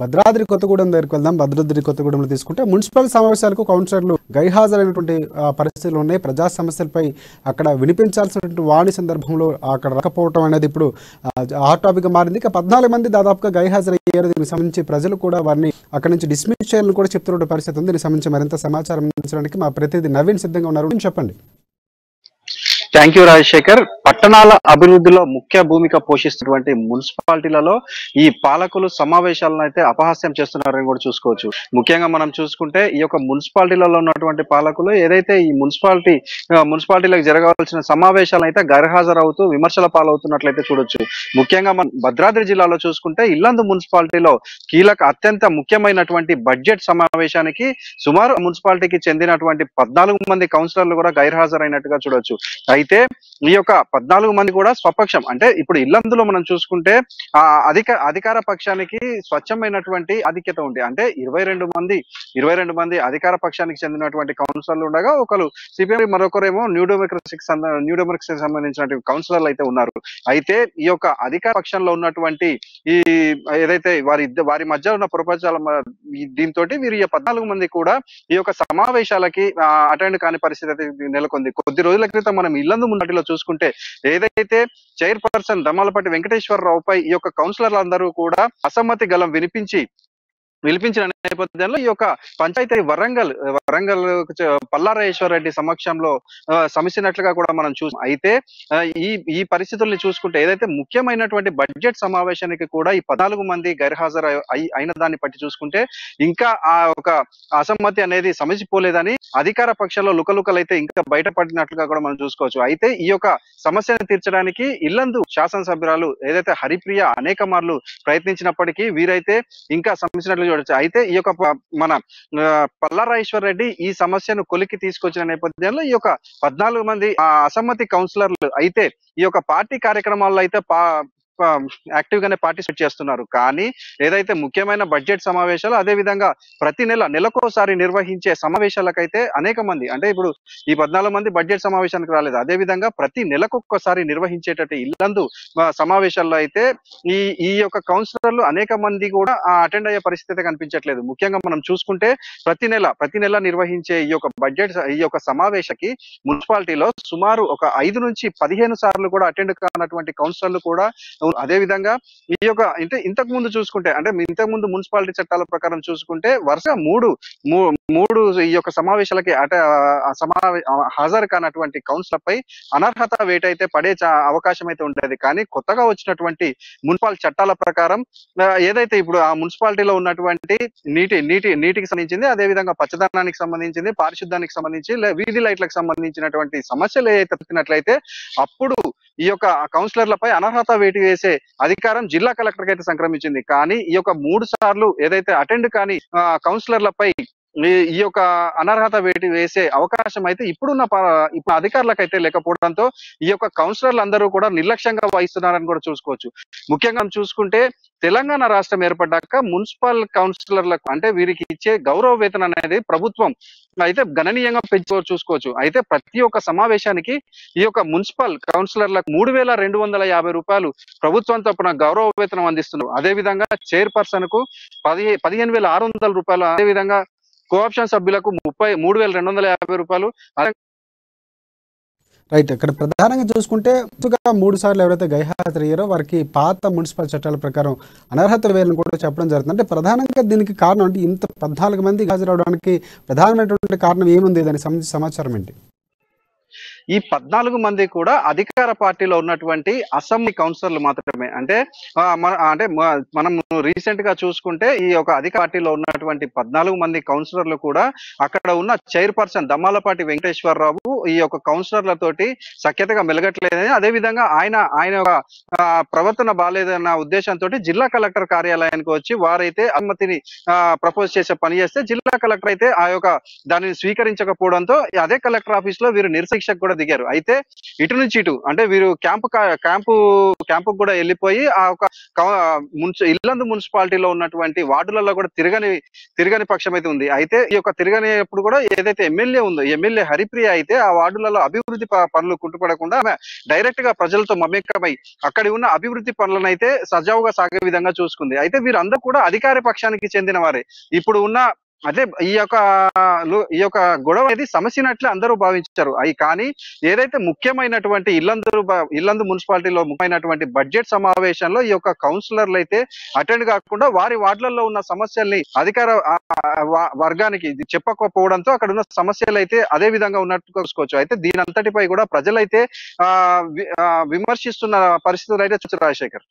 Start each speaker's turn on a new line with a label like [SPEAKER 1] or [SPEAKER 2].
[SPEAKER 1] భద్రాద్రి కొత్తగూడెం దగ్గరికి వెళ్దాం. భద్రాద్రి కొత్తగూడెంలో తీసుకుంటే మున్సిపల్ సమావేశాలకు కౌన్సిలర్లు గైహాజరైనటువంటి పరిస్థితులు ఉన్నాయి. ప్రజా సమస్యలపై అక్కడ వినిపించాల్సినటువంటి వాణి సందర్భంలో అక్కడ రాకపోవడం అనేది ఇప్పుడు హాట్ టాపిక్ మారింది. ఇక 14 మంది దాదాపుగా గైహాజరయ్యారు. దీనికి సంబంధించి ప్రజలు కూడా వారిని అక్కడి నుంచి డిస్మిస్ చేయాలని కూడా చెప్తున్న పరిస్థితి ఉంది. దీనికి సంబంధించి మరింత సమాచారం అందించడానికి మా ప్రతినిధి నవీన్ సిద్ధంగా ఉన్నారు. చెప్పండి.
[SPEAKER 2] Thank you Rajasekhar. పట్టణాల అభివృద్ధిలో ముఖ్య భూమిక పోషిస్తున్నటువంటి మున్సిపాలిటీలలో ఈ పాలకులు సమావేశాలను అయితే అపహాస్యం చేస్తున్నారని కూడా చూసుకోవచ్చు. ముఖ్యంగా మనం చూసుకుంటే ఈ యొక్క మున్సిపాలిటీలలో ఉన్నటువంటి పాలకులు ఏదైతే ఈ మున్సిపాలిటీలకు జరగాల్సిన సమావేశాలను అయితే గైర్హాజరవుతూ విమర్శల పాలవుతున్నట్లయితే చూడొచ్చు. ముఖ్యంగా మనం భద్రాద్రి జిల్లాలో చూసుకుంటే ఇల్లందు మున్సిపాలిటీలో అత్యంత ముఖ్యమైనటువంటి బడ్జెట్ సమావేశానికి సుమారు మున్సిపాలిటీకి చెందినటువంటి 14 మంది కౌన్సిలర్లు కూడా గైర్హాజరైనట్టుగా చూడొచ్చు. అయితే ఈ యొక్క 14 మంది కూడా స్వపక్షం, అంటే ఇప్పుడు ఇల్లందులో మనం చూసుకుంటే అధికార పక్షానికి స్వచ్ఛమైనటువంటి ఆధిక్యత ఉంది. అంటే 22 మంది అధికార పక్షానికి చెందినటువంటి కౌన్సిలర్లు ఉండగా ఒకరు సిపిఎం, మరొకరేమో న్యూ డెమోక్రసీకి సంబంధించినటువంటి కౌన్సిలర్లు అయితే ఉన్నారు. అయితే ఈ యొక్క అధికార పక్షంలో ఉన్నటువంటి ఈ ఏదైతే వారి మధ్య ఉన్న ప్రపంచాల దీంతో వీరి 14 మంది కూడా ఈ యొక్క సమావేశాలకి అటెండ్ కాని పరిస్థితి అయితే నెలకొంది. కొద్ది రోజుల క్రితం మనం ఇల్లందు మున్నటిలో చూసుకుంటే ఏదైతే చైర్పర్సన్ దమ్మాలపాటి వెంకటేశ్వరరావుపై ఈ యొక్క కౌన్సిలర్లందరూ కూడా అసమ్మతి గలం వినిపించిన నేపథ్యంలో ఈ యొక్క పంచాయతీ వరంగల్ పల్లారాజేశ్వర రెడ్డి సమక్షంలో సమసినట్లుగా కూడా మనం చూసాం. అయితే ఈ పరిస్థితుల్ని చూసుకుంటే ఏదైతే ముఖ్యమైనటువంటి బడ్జెట్ సమావేశానికి కూడా ఈ 14 మంది గైర్హాజరు అయిన దాన్ని బట్టి చూసుకుంటే ఇంకా ఆ ఒక అసమ్మతి అనేది సమసిపోలేదని అధికార పక్షంలో లుకలుకలైతే ఇంకా బయటపడినట్లుగా కూడా మనం చూసుకోవచ్చు. అయితే ఈ యొక్క సమస్యను తీర్చడానికి ఇల్లందు శాసనసభ్యురాలు ఏదైతే హరిప్రియ అనేక మార్లు ప్రయత్నించినప్పటికీ వీరైతే ఇంకా సమస్యనట్లు చూడొచ్చు. అయితే ఈ యొక్క మన పల్లారాజేశ్వర రెడ్డి ఈ సమస్యను కొలికి తీసుకొచ్చిన నేపథ్యంలో ఈ యొక్క 14 మంది అసమ్మతి కౌన్సిలర్లు అయితే ఈ యొక్క పార్టీ కార్యక్రమాల్లో అయితే యాక్టివ్ గానే పార్టిసిపేట్ చేస్తున్నారు. కానీ ఏదైతే ముఖ్యమైన బడ్జెట్ సమావేశాలు అదే విధంగా ప్రతి నెలకోసారి నిర్వహించే సమావేశాలకైతే అనేక మంది, అంటే ఇప్పుడు ఈ 14 మంది బడ్జెట్ సమావేశానికి రాలేదు. అదే విధంగా ప్రతి నెలకొక్కసారి నిర్వహించేటట్టు ఇల్లందు సమావేశాల్లో అయితే ఈ యొక్క కౌన్సిలర్లు అనేక మంది కూడా అటెండ్ అయ్యే పరిస్థితి కనిపించట్లేదు. ముఖ్యంగా మనం చూసుకుంటే ప్రతి నెల నిర్వహించే ఈ యొక్క సమావేశకి మున్సిపాలిటీలో సుమారు ఒక 5 నుంచి 15 సార్లు కూడా అటెండ్ కానటువంటి కౌన్సిలర్లు కూడా. అదే విధంగా ఈ యొక్క ఇంతకు ముందు చూసుకుంటే, అంటే ఇంతకు ముందు మున్సిపాలిటీ చట్టాల ప్రకారం చూసుకుంటే వరుసగా మూడు ఈ యొక్క సమావేశాలకి హాజరు కానటువంటి కౌన్సిలర్ పై అనర్హత వేటు అయితే పడే అవకాశం అయితే ఉండేది. కానీ కొత్తగా వచ్చినటువంటి మున్సిపల్ చట్టాల ప్రకారం ఏదైతే ఇప్పుడు ఆ మున్సిపాలిటీలో ఉన్నటువంటి నీటికి సంబంధించింది, అదే విధంగా పచ్చదనానికి సంబంధించింది, పారిశుద్ధ్యానికి సంబంధించి, వీధి లైట్లకు సంబంధించినటువంటి సమస్యలు ఏదైతే తప్పినట్లయితే అప్పుడు ఈ యొక్క కౌన్సిలర్లపై అనర్హత వేటు వేసే అధికారం జిల్లా కలెక్టర్ కి అయితే సంక్రమించింది. కానీ ఈ యొక్క 3 సార్లు ఏదైతే అటెండ్ కాని కౌన్సిలర్లపై ఈ యొక్క అనర్హత వేటు వేసే అవకాశం అయితే ఇప్పుడు అధికారులకు అయితే లేకపోవడంతో ఈ యొక్క కౌన్సిలర్లు అందరూ కూడా నిర్లక్ష్యంగా వహిస్తున్నారని కూడా చూసుకోవచ్చు. ముఖ్యంగా చూసుకుంటే తెలంగాణ రాష్ట్రం ఏర్పడ్డాక మున్సిపల్ కౌన్సిలర్లకు అంటే వీరికి ఇచ్చే గౌరవ వేతనం అనేది ప్రభుత్వం అయితే గణనీయంగా చూసుకోవచ్చు. అయితే ప్రతి ఒక్క సమావేశానికి ఈ యొక్క మున్సిపల్ కౌన్సిలర్లకు 3,250 రూపాయలు ప్రభుత్వం తరపున గౌరవ వేతనం అందిస్తున్నారు. అదే విధంగా చైర్పర్సన్ కు 15,600 రూపాయలు, అదే విధంగా కోఆప్షన్ సభ్యులకు 3,250 రూపాయలు.
[SPEAKER 1] రైట్. ఇక్కడ ప్రధానంగా చూసుకుంటే 3 సార్లు ఎవరైతే గైహాజరయ్యారో వారికి పాత మున్సిపల్ చట్టాల ప్రకారం అనర్హత వేలను కూడా చెప్పడం జరుగుతుంది. అంటే ప్రధానంగా దీనికి కారణం అంటే ఇంత 14 మంది హాజరవడానికి ప్రధానమైనటువంటి కారణం ఏముంది? దానికి సంబంధించిన సమాచారం ఏంటి?
[SPEAKER 2] ఈ 14 మంది కూడా అధికార పార్టీలో ఉన్నటువంటి అసెంబ్లీ కౌన్సిలర్లు మాత్రమే. అంటే మనం రీసెంట్ గా చూసుకుంటే ఈ యొక్క అధికార పార్టీలో ఉన్నటువంటి 14 మంది కౌన్సిలర్లు కూడా అక్కడ ఉన్న చైర్పర్సన్ దమ్మాలపాటి వెంకటేశ్వరరావు ఈ యొక్క కౌన్సిలర్లతోటి సఖ్యతగా మెలగట్లేదని, అదే విధంగా ఆయన ప్రవర్తన బాలేదన్న ఉద్దేశంతో జిల్లా కలెక్టర్ కార్యాలయానికి వచ్చి వారైతే అనుమతిని ప్రపోజ్ చేసే పని చేస్తే జిల్లా కలెక్టర్ అయితే దానిని స్వీకరించకపోవడంతో అదే కలెక్టర్ ఆఫీస్ లో వీరు నిరసీక్షకు కూడా దిగారు. అయితే ఇటు నుంచి ఇటు అంటే వీరు క్యాంపు కూడా వెళ్ళిపోయి ఆ ఒక ఇల్లందు మున్సిపాలిటీలో ఉన్నటువంటి వార్డులలో కూడా తిరగని పక్షం అయితే ఉంది. అయితే ఈ యొక్క తిరగనేప్పుడు కూడా ఏదైతే ఎమ్మెల్యే ఉందో ఎమ్మెల్యే హరిప్రియ అయితే ఆ వార్డులలో అభివృద్ధి పనులు కుంటుపడకుండా ఆమె డైరెక్ట్ గా ప్రజలతో మమేకమై అక్కడి ఉన్న అభివృద్ధి పనులను అయితే సజావుగా సాగే విధంగా చూసుకుంది. అయితే వీరందరూ కూడా అధికార పక్షానికి చెందిన వారే. ఇప్పుడు ఉన్న అదే ఈ యొక్క గొడవ అనేది సమస్యనట్లే అందరూ భావించారు. కానీ ఏదైతే ముఖ్యమైనటువంటి ఇల్లందు మున్సిపాలిటీలో ముఖ్యమైనటువంటి బడ్జెట్ సమావేశంలో ఈ యొక్క కౌన్సిలర్లు అయితే అటెండ్ కాకుండా వారి వార్డులలో ఉన్న సమస్యల్ని అధికార వర్గానికి చెప్పకపోవడంతో అక్కడ ఉన్న సమస్యలు అయితే అదే విధంగా ఉన్నట్టు చూసుకోవచ్చు. అయితే దీని అంతటిపై కూడా ప్రజలైతే విమర్శిస్తున్న పరిస్థితులు అయితే చూస్తారు రాజశేఖర్.